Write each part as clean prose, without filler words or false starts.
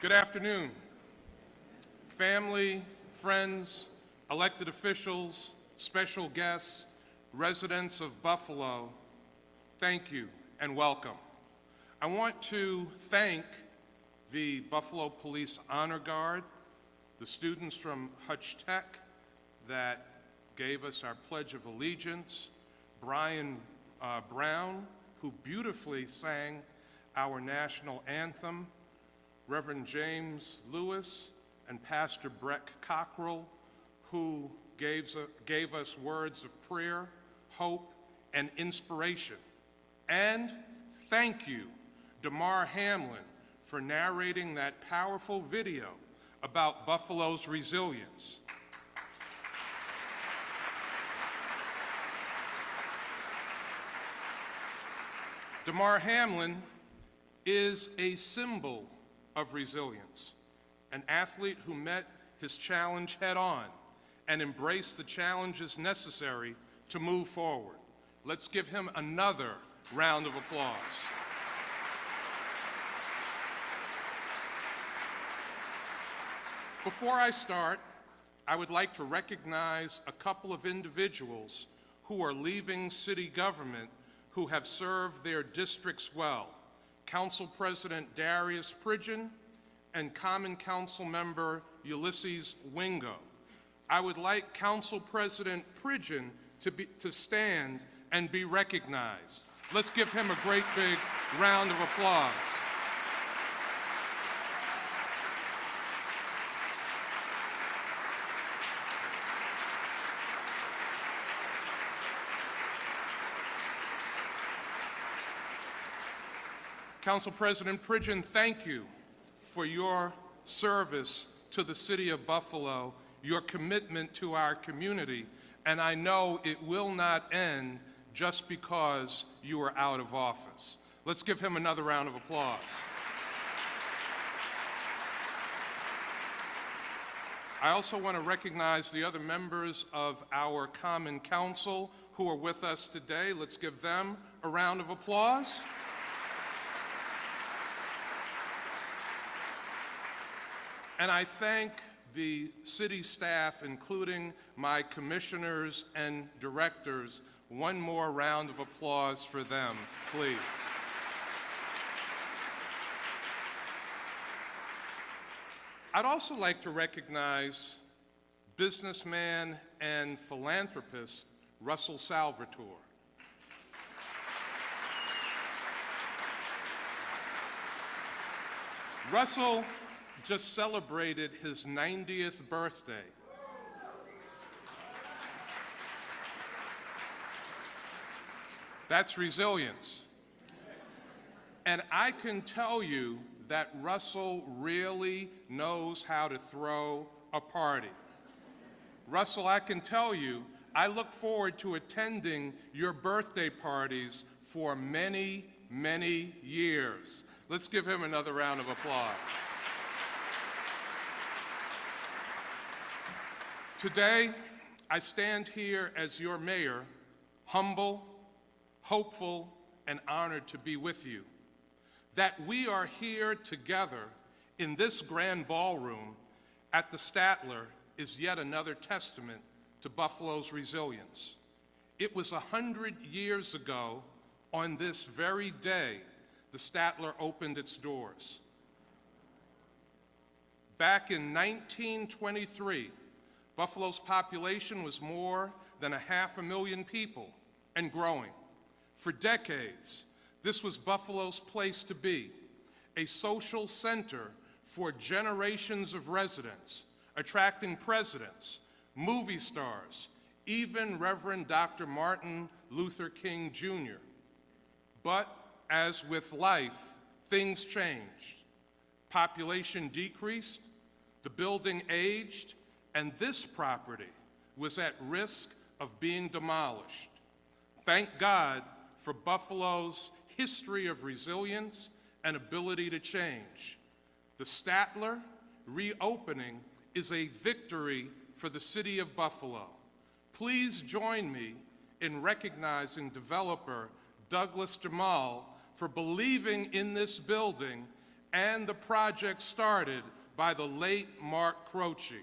Good afternoon. Family, friends, elected officials, special guests, residents of Buffalo, thank you and welcome. I want to thank the Buffalo Police Honor Guard, the students from Hutch Tech that gave us our Pledge of Allegiance, Byron Brown, who beautifully sang our national anthem, Reverend James Lewis and Pastor Breck Cockrell, who gave us words of prayer, hope, and inspiration. And thank you, Damar Hamlin, for narrating that powerful video about Buffalo's resilience. Damar Hamlin is a symbol of resilience, an athlete who met his challenge head-on and embraced the challenges necessary to move forward. Let's give him another round of applause. Before I start, I would like to recognize a couple of individuals who are leaving city government who have served their districts well. Council President Darius Pridgeon and Common Council Member Ulysses Wingo. I would like Council President Pridgeon to stand and be recognized. Let's give him a great big round of applause. Council President Pridgeon, thank you for your service to the city of Buffalo, your commitment to our community, and I know it will not end just because you are out of office. Let's give him another round of applause. I also want to recognize the other members of our Common Council who are with us today. Let's give them a round of applause. And I thank the city staff, including my commissioners and directors. One more round of applause for them, please. I'd also like to recognize businessman and philanthropist Russell Salvatore. Russell just celebrated his 90th birthday. That's resilience. And I can tell you that Russell really knows how to throw a party. Russell, I can tell you, I look forward to attending your birthday parties for many, many years. Let's give him another round of applause. Today, I stand here as your mayor, humble, hopeful, and honored to be with you. That we are here together in this grand ballroom at the Statler is yet another testament to Buffalo's resilience. It was 100 years ago on this very day the Statler opened its doors. Back in 1923, Buffalo's population was more than 500,000 people and growing. For decades, this was Buffalo's place to be, a social center for generations of residents, attracting presidents, movie stars, even Reverend Dr. Martin Luther King Jr. But as with life, things changed. Population decreased, the building aged, and this property was at risk of being demolished. Thank God for Buffalo's history of resilience and ability to change. The Statler reopening is a victory for the city of Buffalo. Please join me in recognizing developer Douglas Jamal for believing in this building and the project started by the late Mark Croce.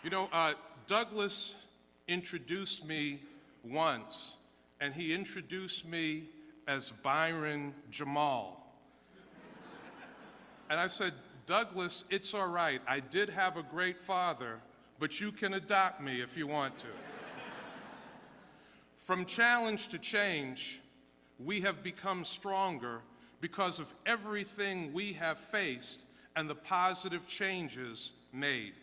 You know, Douglas introduced me once, and he introduced me as Byron Jamal. And I said, Douglas, it's all right. I did have a great father, but you can adopt me if you want to. From challenge to change, we have become stronger because of everything we have faced and the positive changes made.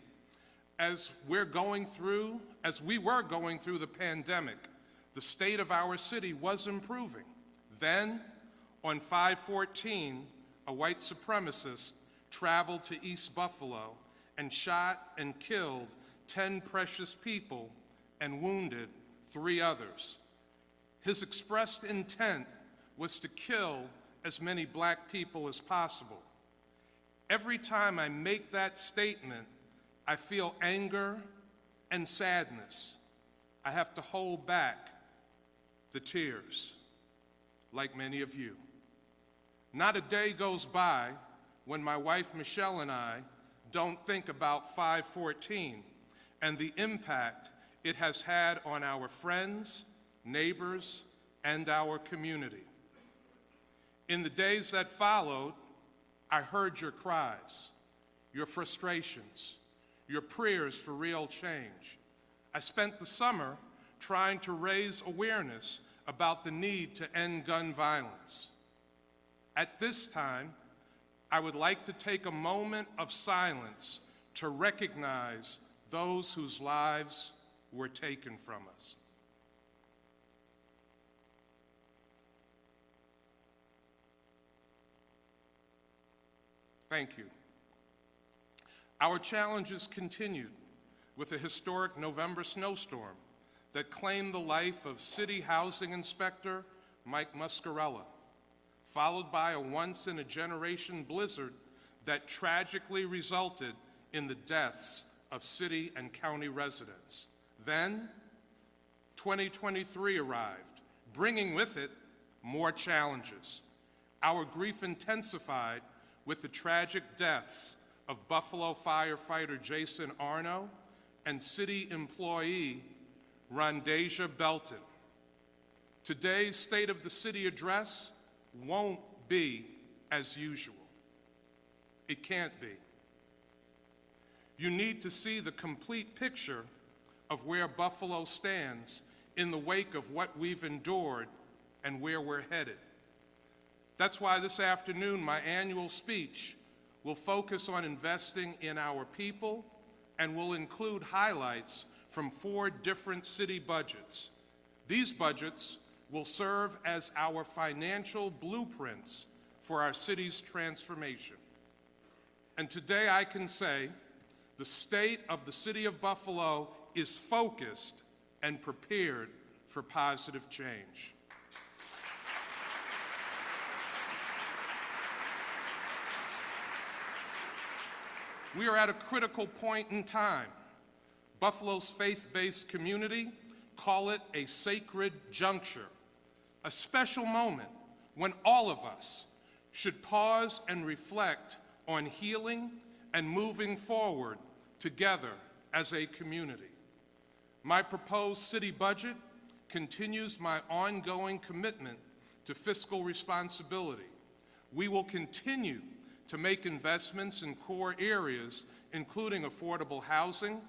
As we were going through the pandemic, the state of our city was improving. Then, on 5/14, a white supremacist traveled to East Buffalo and shot and killed 10 precious people and wounded 3 others. His expressed intent was to kill as many black people as possible. Every time I make that statement, I feel anger and sadness. I have to hold back the tears, like many of you. Not a day goes by when my wife Michelle and I don't think about 5/14 and the impact it has had on our friends, neighbors, and our community. In the days that followed, I heard your cries, your frustrations, your prayers for real change. I spent the summer trying to raise awareness about the need to end gun violence. At this time, I would like to take a moment of silence to recognize those whose lives were taken from us. Thank you. Our challenges continued with a historic November snowstorm that claimed the life of City Housing Inspector Mike Muscarella, followed by a once-in-a-generation blizzard that tragically resulted in the deaths of city and county residents. Then, 2023 arrived, bringing with it more challenges. Our grief intensified with the tragic deaths of Buffalo firefighter Jason Arno and city employee Rondasia Belton. Today's State of the City address won't be as usual. It can't be. You need to see the complete picture of where Buffalo stands in the wake of what we've endured and where we're headed. That's why this afternoon my annual speech will focus on investing in our people and will include highlights from 4 different city budgets. These budgets will serve as our financial blueprints for our city's transformation. And today I can say the state of the city of Buffalo is focused and prepared for positive change. We are at a critical point in time. Buffalo's faith-based community call it a sacred juncture, a special moment when all of us should pause and reflect on healing and moving forward together as a community. My proposed city budget continues my ongoing commitment to fiscal responsibility. We will continue to make investments in core areas, including affordable housing,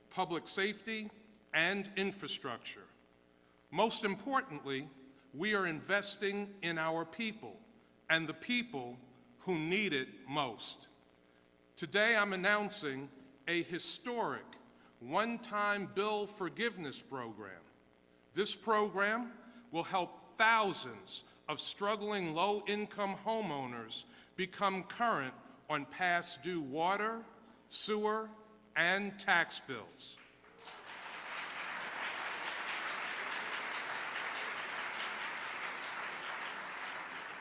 public safety, and infrastructure. Most importantly, we are investing in our people and the people who need it most. Today, I'm announcing a historic one-time bill forgiveness program. This program will help thousands of struggling low-income homeowners become current on past due water, sewer, and tax bills.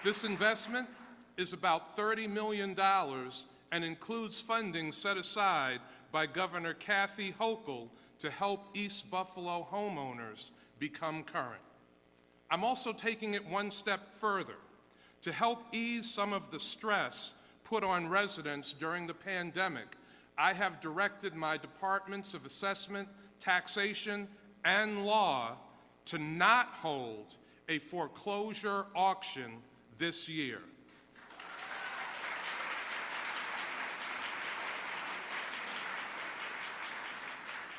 This investment is about $30 million and includes funding set aside by Governor Kathy Hochul to to help East Buffalo homeowners become current. I'm also taking it one step further. To help ease some of the stress put on residents during the pandemic, I have directed my departments of assessment, taxation, and law to not hold a foreclosure auction this year.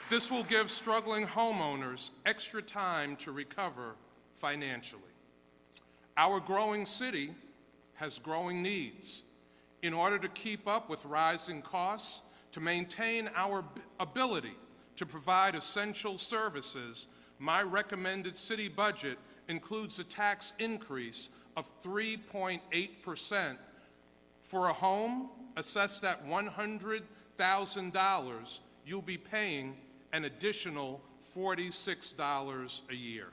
This will give struggling homeowners extra time to recover financially. Our growing city has growing needs. In order to keep up with rising costs, to maintain our ability to provide essential services, my recommended city budget includes a tax increase of 3.8%. For a home assessed at $100,000, you'll be paying an additional $46 a year.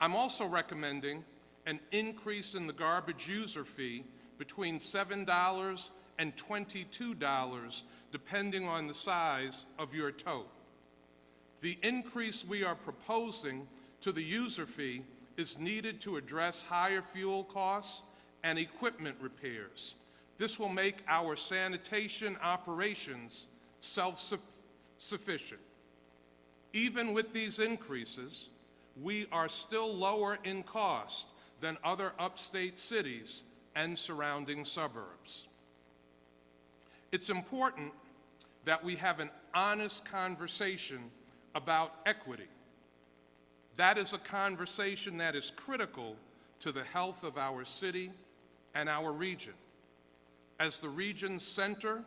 I'm also recommending an increase in the garbage user fee between $7 and $22, depending on the size of your tote. The increase we are proposing to the user fee is needed to address higher fuel costs and equipment repairs. This will make our sanitation operations self-sufficient. Even with these increases, we are still lower in cost than other upstate cities and surrounding suburbs. It's important that we have an honest conversation about equity. That is a conversation that is critical to the health of our city and our region. As the region's center,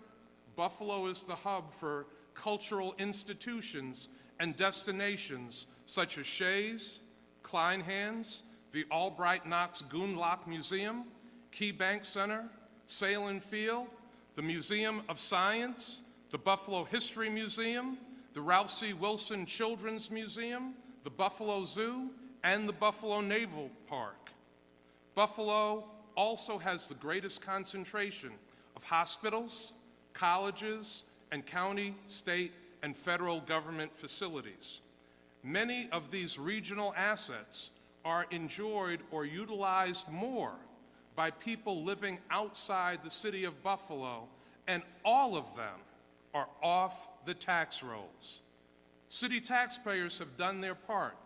Buffalo is the hub for cultural institutions and destinations such as Shays, Kleinhans, the Albright Knox Goonlock Museum, Key Bank Center, Salin Field, the Museum of Science, the Buffalo History Museum, the Ralph C. Wilson Children's Museum, the Buffalo Zoo, and the Buffalo Naval Park. Buffalo also has the greatest concentration of hospitals, colleges, and county, state, and federal government facilities. Many of these regional assets are enjoyed or utilized more by people living outside the city of Buffalo, and all of them are off the tax rolls. City taxpayers have done their part,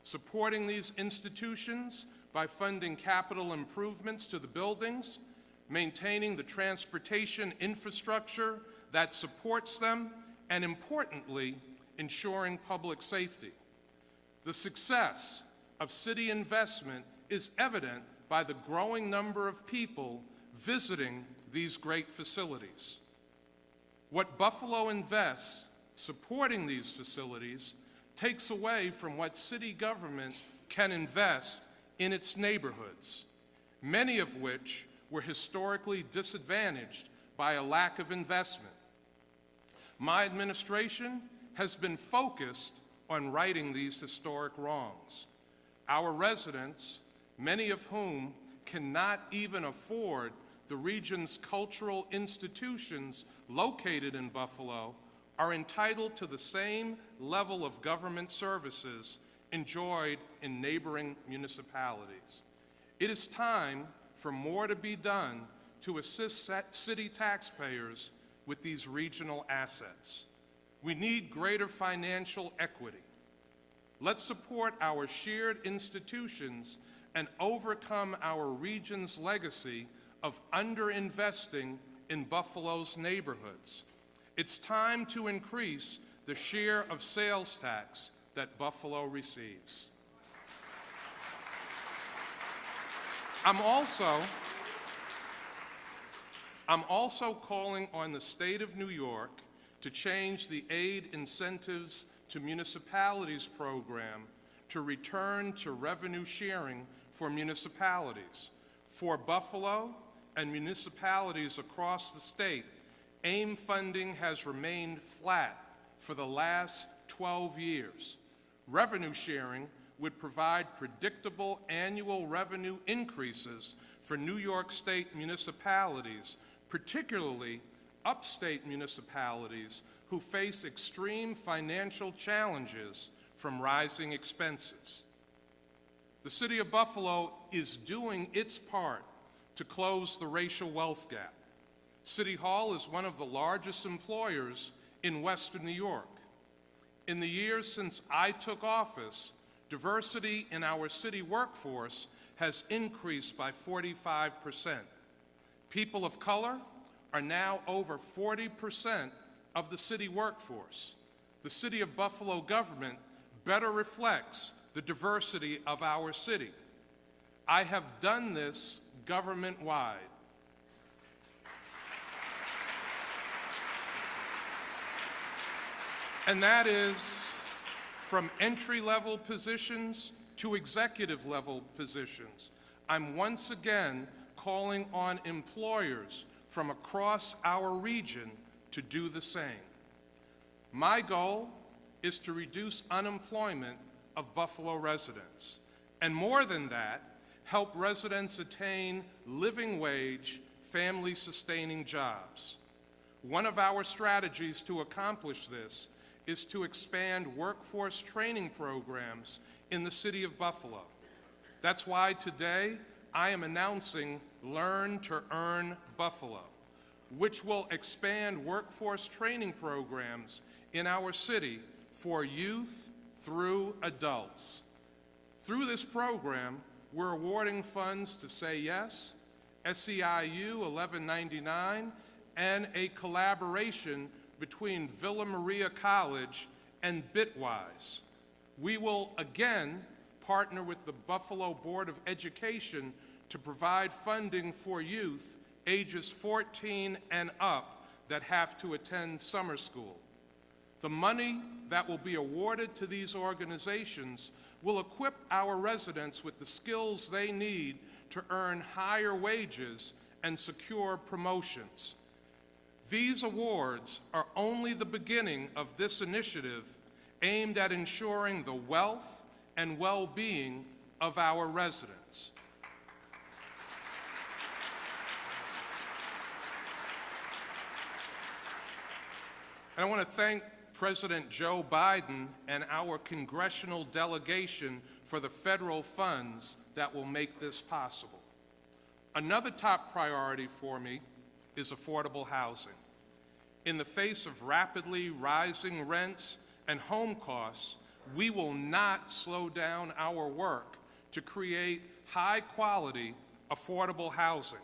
supporting these institutions by funding capital improvements to the buildings, maintaining the transportation infrastructure that supports them, and importantly, ensuring public safety. The success of city investment is evident by the growing number of people visiting these great facilities. What Buffalo invests supporting these facilities takes away from what city government can invest in its neighborhoods, many of which were historically disadvantaged by a lack of investment. My administration has been focused on righting these historic wrongs. Our residents, many of whom cannot even afford the region's cultural institutions located in Buffalo, are entitled to the same level of government services enjoyed in neighboring municipalities. It is time for more to be done to assist city taxpayers with these regional assets. We need greater financial equity. Let's support our shared institutions and overcome our region's legacy of underinvesting in Buffalo's neighborhoods. It's time to increase the share of sales tax that Buffalo receives. I'm also calling on the state of New York to change the aid incentives to municipalities program to return to revenue sharing for municipalities. For Buffalo and municipalities across the state, AIM funding has remained flat for the last 12 years. Revenue sharing would provide predictable annual revenue increases for New York State municipalities, particularly upstate municipalities who face extreme financial challenges from rising expenses. The City of Buffalo is doing its part to close the racial wealth gap. City Hall is one of the largest employers in Western New York. In the years since I took office, diversity in our city workforce has increased by 45%. People of color are now over 40% of the city workforce. The City of Buffalo government better reflects the diversity of our city. I have done this government-wide. And that is from entry-level positions to executive-level positions. I'm once again calling on employers from across our region to do the same. My goal is to reduce unemployment of Buffalo residents, and more than that, help residents attain living wage, family-sustaining jobs. One of our strategies to accomplish this is to expand workforce training programs in the City of Buffalo. That's why today I am announcing Learn to Earn Buffalo, which will expand workforce training programs in our city for youth through adults. Through this program, we're awarding funds to Say Yes, SEIU 1199, and a collaboration between Villa Maria College and Bitwise. We will again partner with the Buffalo Board of Education to provide funding for youth ages 14 and up that have to attend summer school. The money that will be awarded to these organizations will equip our residents with the skills they need to earn higher wages and secure promotions. These awards are only the beginning of this initiative aimed at ensuring the wealth and well-being of our residents. And I want to thank President Joe Biden and our congressional delegation for the federal funds that will make this possible. Another top priority for me is affordable housing. In the face of rapidly rising rents and home costs, we will not slow down our work to create high-quality, affordable housing.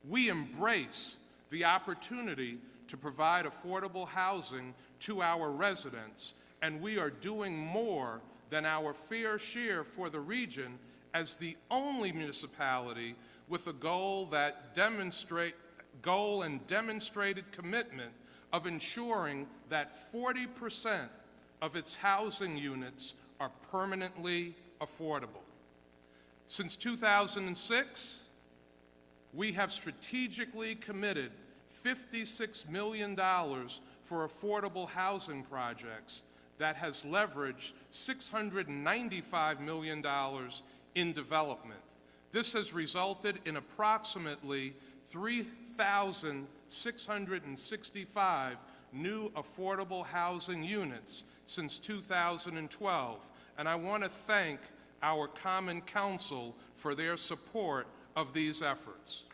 We embrace the opportunity to provide affordable housing to our residents, and we are doing more than our fair share for the region as the only municipality with a goal and demonstrated commitment of ensuring that 40% of its housing units are permanently affordable. Since 2006, we have strategically committed $56 million for affordable housing projects that has leveraged $695 million in development. This has resulted in approximately 3,665 new affordable housing units since 2012, and I want to thank our Common Council for their support of these efforts.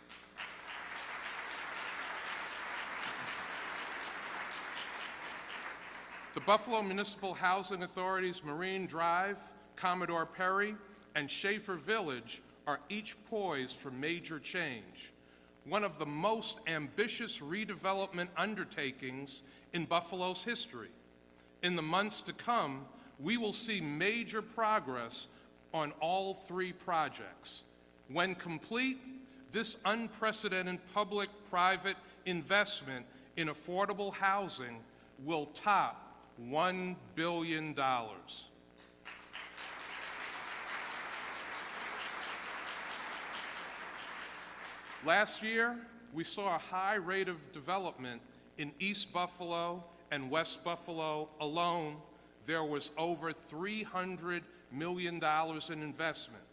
The Buffalo Municipal Housing Authority's Marine Drive, Commodore Perry, and Schaefer Village are each poised for major change, one of the most ambitious redevelopment undertakings in Buffalo's history. In the months to come, we will see major progress on all three projects. When complete, this unprecedented public-private investment in affordable housing will top $1 billion. Last year, we saw a high rate of development in East Buffalo and West Buffalo alone. There was over $300 million in investment.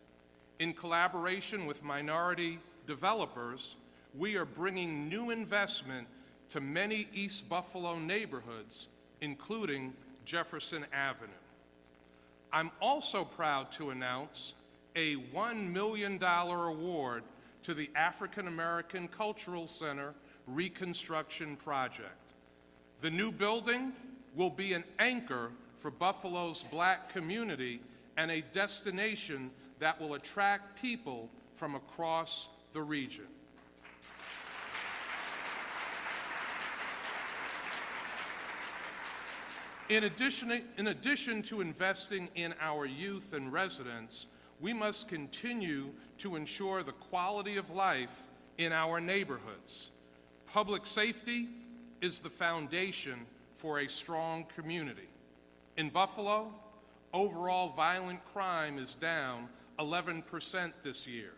In collaboration with minority developers, we are bringing new investment to many East Buffalo neighborhoods, including Jefferson Avenue. I'm also proud to announce a $1 million award to the African American Cultural Center Reconstruction Project. The new building will be an anchor for Buffalo's Black community and a destination that will attract people from across the region. In addition to investing in our youth and residents, we must continue to ensure the quality of life in our neighborhoods. Public safety is the foundation for a strong community. In Buffalo, overall violent crime is down 11% this year.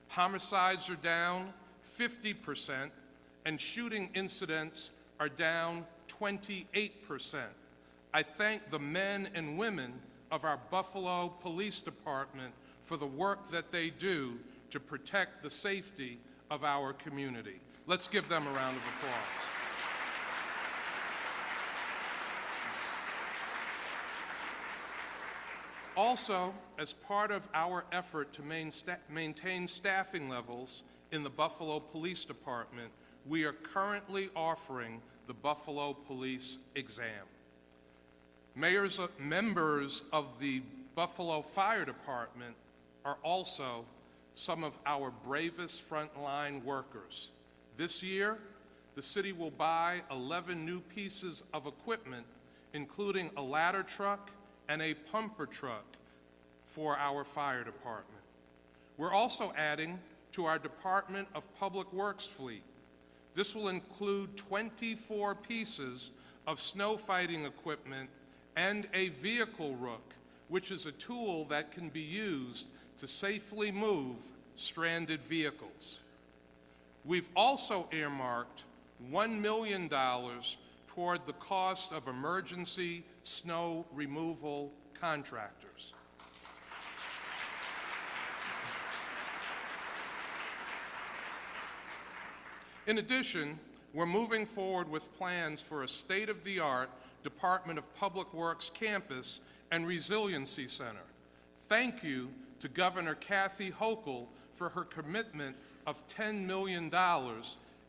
Homicides are down 50%, and shooting incidents are down 28%. I thank the men and women of our Buffalo Police Department for the work that they do to protect the safety of our community. Let's give them a round of applause. Also, as part of our effort to maintain staffing levels in the Buffalo Police Department, we are currently offering the Buffalo Police Exam. Members of the Buffalo Fire Department are also some of our bravest frontline workers. This year, the city will buy 11 new pieces of equipment, including a ladder truck and a pumper truck for our fire department. We're also adding to our Department of Public Works fleet. This will include 24 pieces of snow fighting equipment and a vehicle rook, which is a tool that can be used to safely move stranded vehicles. We've also earmarked $1 million toward the cost of emergency snow removal contractors. In addition, we're moving forward with plans for a state-of-the-art Department of Public Works campus and resiliency center. Thank you to Governor Kathy Hochul for her commitment of $10 million,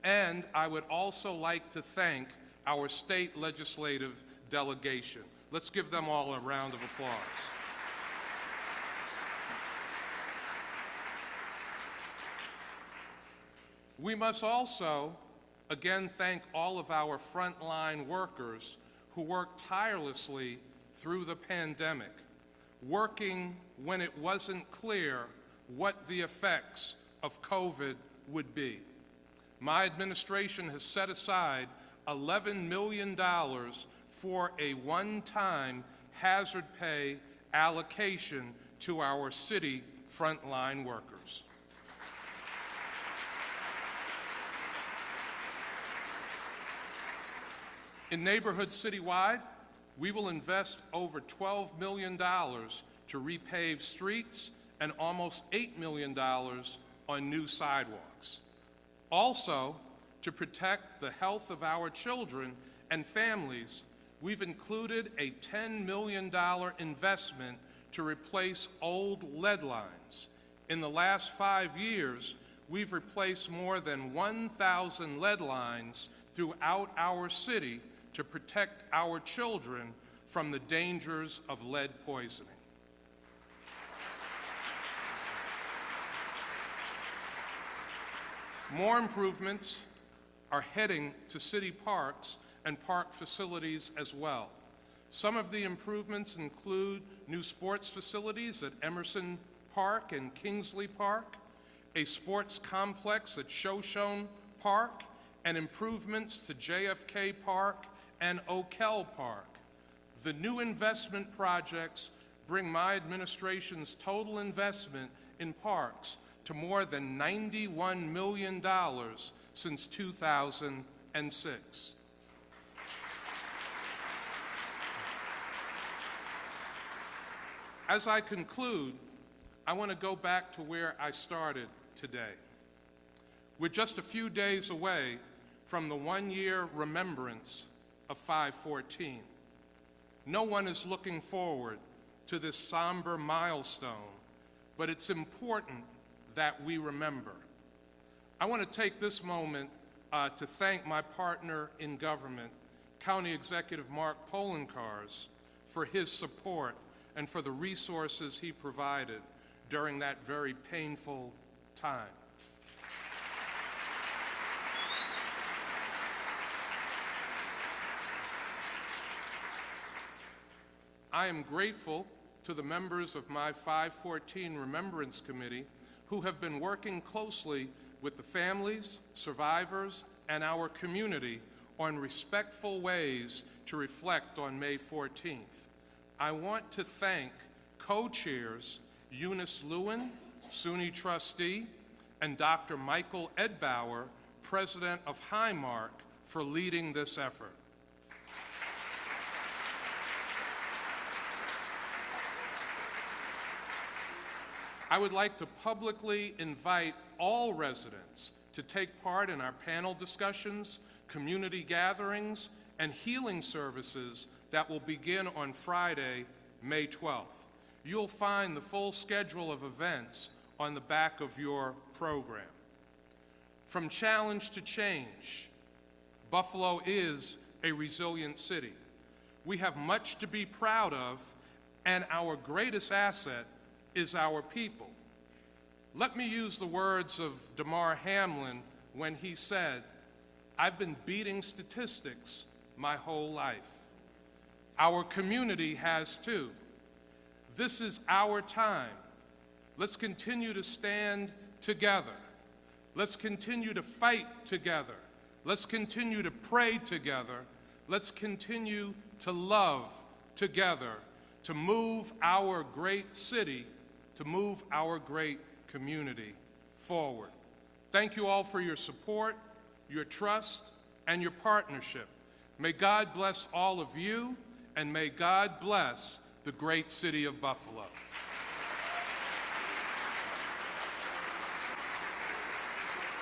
and I would also like to thank our state legislative delegation. Let's give them all a round of applause. We must also, again, thank all of our frontline workers who worked tirelessly through the pandemic, working when it wasn't clear what the effects of COVID would be. My administration has set aside $11 million for a one-time hazard pay allocation to our city frontline workers. In neighborhoods citywide, we will invest over $12 million to repave streets and almost $8 million on new sidewalks. Also, to protect the health of our children and families, we've included a $10 million investment to replace old lead lines. In the last 5 years, we've replaced more than 1,000 lead lines throughout our city to protect our children from the dangers of lead poisoning. More improvements are heading to city parks and park facilities as well. Some of the improvements include new sports facilities at Emerson Park and Kingsley Park, a sports complex at Shoshone Park, and improvements to JFK Park and O'Kell Park. The new investment projects bring my administration's total investment in parks to more than $91 million since 2006. As I conclude, I want to go back to where I started today. We're just a few days away from the one-year remembrance of 514. No one is looking forward to this somber milestone, but it's important that we remember. I want to take this moment to thank my partner in government, County Executive Mark Polenkars, for his support and for the resources he provided during that very painful time. I am grateful to the members of my 514 Remembrance Committee who have been working closely with the families, survivors, and our community on respectful ways to reflect on May 14th. I want to thank co-chairs Eunice Lewin, SUNY trustee, and Dr. Michael Edbauer, president of Highmark, for leading this effort. I would like to publicly invite all residents to take part in our panel discussions, community gatherings, and healing services that will begin on Friday, May 12th. You'll find the full schedule of events on the back of your program. From challenge to change, Buffalo is a resilient city. We have much to be proud of, and our greatest asset is our people. Let me use the words of Damar Hamlin when he said, "I've been beating statistics my whole life." Our community has too. This is our time. Let's continue to stand together. Let's continue to fight together. Let's continue to pray together. Let's continue to love together to move our great city, to move our great community forward. Thank you all for your support, your trust, and your partnership. May God bless all of you, and may God bless the great city of Buffalo.